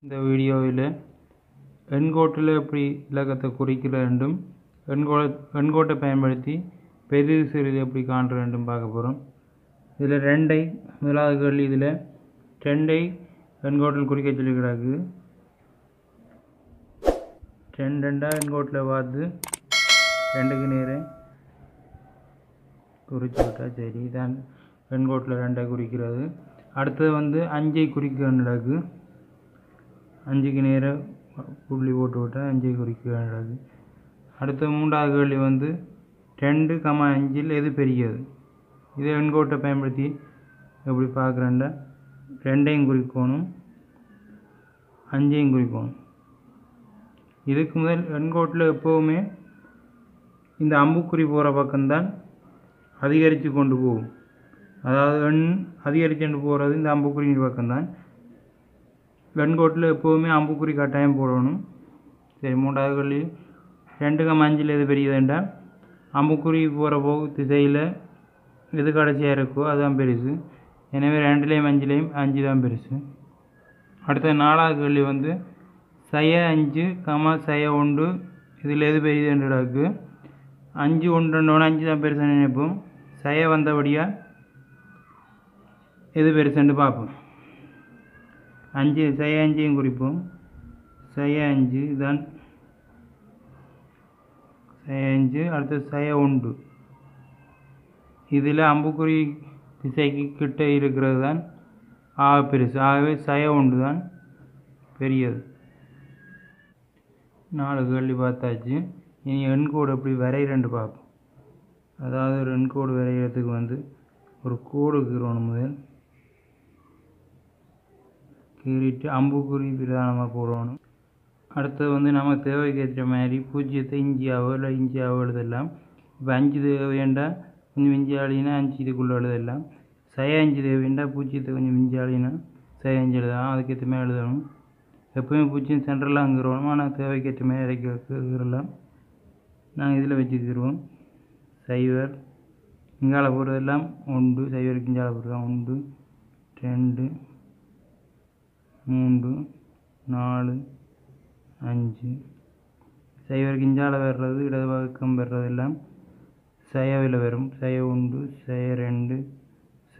இந்த வீடியோவில் எண்கோட்டில் எப்படி இலக்கத்தை குறிக்கிற வேண்டும், எண்கோட்டை பயன்படுத்தி பெரிது சிறிது எப்படி காண்ற வேண்டும் பார்க்க போகிறோம். இதில் ரெண்டை முதலாவது கேள்வி, இதில் ரெண்டை எண்கோட்டில் குறிக்க சொல்லிக்கிறாங்க. ரெண்டாக எண்கோட்டில் பார்த்து ரெண்டுக்கு நேரம் குறித்து விட்டால் சரி, இதான் எண்கோட்டில் ரெண்டை குறிக்கிறது. அடுத்தது அஞ்சை குறிக்க நடக்கு. அஞ்சுக்கு நேரம் புள்ளி போட்டு விட்டால் அஞ்சை குறிக்க நடக்கு. அடுத்த மூன்றாவது கேள்வி 2,5 எது பெரியது. இதை எண்கோட்டை பயன்படுத்தி எப்படி பார்க்குறேன்டா, ரெண்டையும் குறிக்கணும், அஞ்சையும் குறிக்கணும். இதுக்கு முதல் எண்கோட்டில் எப்போவுமே இந்த அம்புக்குறி போகிற பக்கம்தான் அதிகரித்து கொண்டு போகும். அதாவது எண் அதிகரித்து போகிறது இந்த அம்புக்குறி பக்கம்தான். எண்கோட்டில் எப்போவுமே அம்புக்குறி கட்டாயம் போடணும். சரி, மூன்றாவது கேள்வி 2,5 எது பெரியதுன்றால் அம்புக்குறி போகிற திசையில் எது கடைசியாக இருக்கோ அதுதான் பெருசு. எனவே 2லேயும் 5லேயும் 5 தான் பெருசு. அடுத்த நாலாவது கேள்வி 5, 1 இதில் எது பெரியதுன்னு இருக்கு. 5 1 5 தான் பெருசுன்னு நினைப்போம். வந்தபடியாக எது பெருசுன்னு பார்ப்போம். 5யும் குறிப்போம். 5 தான் 5. அடுத்து 1 இதில் அம்புக்குறி திசைக்கு கிட்ட இருக்கிறது தான் பெருசு. ஆகவே 1 தான் பெரியது. 4 கேள்வி பார்த்தாச்சு. இனி எண்கோடு எப்படி வரைகிறேன்னு பார்ப்போம். அதாவது ஒரு எண்கோடு வரைகிறதுக்கு ஒரு கோடு கீறணும். முதல் கீறிட்டு அம்புக்குறி பிரதானமாக போடணும். அடுத்தது நம்ம தேவைக்கு ஏற்ற மாதிரி 0 இஞ்சியாவோ இல்லை இஞ்சியாவோ எழுதலாம். இப்போ 5 தேவைண்டா கொஞ்சம் இஞ்சி ஆளினா 5 இதுக்குள்ளே எழுதலாம். 5 தேவைண்டா 0 கொஞ்சம் இஞ்சி ஆளினா 5 எழுதலாம். அதுக்கேற்ற மாதிரி எழுதணும். எப்போயுமே 0 சென்டரில் அங்கிருவோம். ஆனால் தேவைக்கு ஏற்ற மாதிரி இறக்கலாம். நாங்கள் இதில் வச்சுக்கிடுவோம். 0 இங்கால போகிறதெல்லாம் 1, 0 இங்கால போகிறதெல்லாம் 1, 2, 3, 4, 5. 0 இஞ்சால வர்றது இடது பக்கம் வர்றதெல்லாம் 0வில் வரும். 1, 2,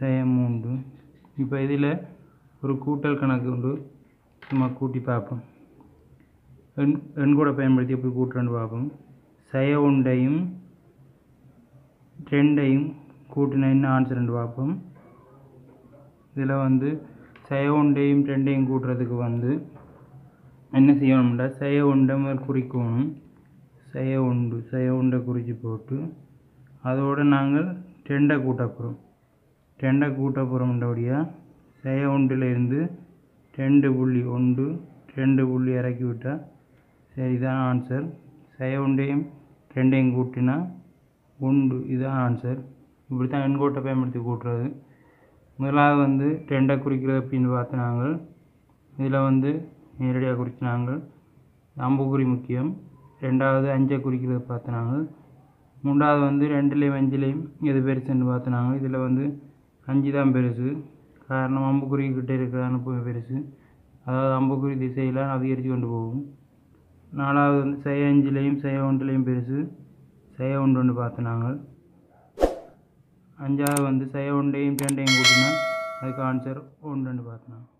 3. இப்போ இதில் ஒரு கூட்டல் கணக்கு உண்டு. சும்மா கூட்டி பார்ப்போம். எண்கூட பயன்படுத்தி எப்படி கூட்டுறேன்னு பார்ப்போம். 1யும் 2யும் கூட்டினா என்ன ஆன்சர்ன்னு பார்ப்போம். இதில் 1யும் 2யும் கூட்டுறதுக்கு என்ன செய்யணும்னா 1 முதல் குறிக்கணும். 1 குறித்து போட்டு அதோடு நாங்கள் 2 கூட்ட போகிறோம். 2 கூட்ட போகிறோம்ன்றபடியாக 1லேருந்து 2.1 2 புள்ளி இறக்கி விட்டால் சரிதான் ஆன்சர். 1யும் 2யும் கூட்டினா 1, இதுதான் ஆன்சர். இப்படி தான் எண்கோட்டை பயன்படுத்தி கூட்டுறது. முதலாவது 2 குறிக்கிறது அப்படின்னு பார்த்து நாங்கள் இதில் நேரடியாக குறிச்சினாங்க. அம்புக்குறி முக்கியம். ரெண்டாவது 5 குறிக்கிறது பார்த்து நாங்கள். மூன்றாவது 2லேயும் 5லேயும் எது பெருசுன்னு பார்த்து நாங்கள். இதில் 5 தான் பெருசு. காரணம் அம்புக்குறி கிட்டே இருக்கிறதான பெருசு. அதாவது அம்புக்குறி திசையில் அதிகரித்து கொண்டு போகும். நாலாவது 5லேயும் 1லேயும் பெருசு. 1 பார்த்து நாங்கள். 5வது 1யும் 2யும் கூட்டினா அதுக்கு ஆன்சர் 1 பார்த்து நாங்கள்.